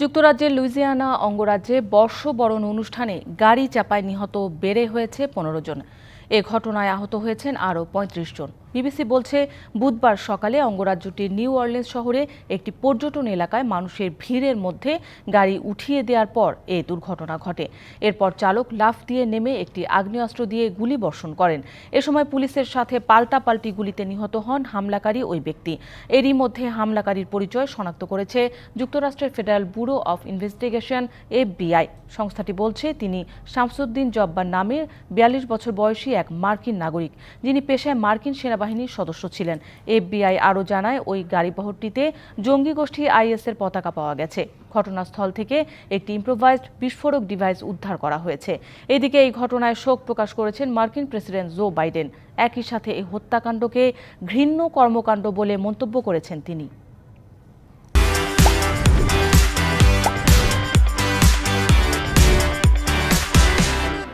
যুক্তরাজ্যের লুইজিয়ানা অঙ্গরাজ্যে বর্ষবরণ অনুষ্ঠানে গাড়ি চাপায় নিহত বেড়ে হয়েছে ১৫ জন। এ ঘটনায় আহত হয়েছেন আরও ৩৫ জন। বিবিসি বলছে, বুধবার সকালে অঙ্গরাজ্যটির নিউ অরলিন্স শহরে একটি পর্যটন এলাকায় মানুষের ভিড়ের মধ্যে গাড়ি উঠিয়ে দেওয়ার পর এ দুর্ঘটনা ঘটে। এরপর চালক লাফ দিয়ে নেমে একটি আগ্নেয়াস্ত্র দিয়ে গুলি বর্ষণ করেন। এ সময় পুলিশের সাথে পাল্টাপাল্টি গুলিতে নিহত হন হামলাকারী ওই ব্যক্তি। এরই মধ্যে হামলাকারীর পরিচয় শনাক্ত করেছে যুক্তরাষ্ট্রের federal bureau of investigation FBI। সংস্থাটি বলছে, তিনি শামসুদ্দিন জব্বার নামের ৪২ বছর বয়সী এক মার্কিন নাগরিক, যিনি পেশায় মার্কিন সেনাবাহিনীর সদস্য ছিলেন। FBI আরও জানায়, ওই গাড়িবহরটিতে জঙ্গি গোষ্ঠী IS-এর পতাকা পাওয়া গেছে। ঘটনাস্থল থেকে একটি ইম্প্রোভাইজড বিস্ফোরক ডিভাইস উদ্ধার করা হয়েছে। এদিকে এই ঘটনায় শোক প্রকাশ করেছেন মার্কিন প্রেসিডেন্ট জো বাইডেন। একই সাথে এই হত্যাকাণ্ডকে ঘৃণ্য কর্মকাণ্ড বলে মন্তব্য করেছেন তিনি।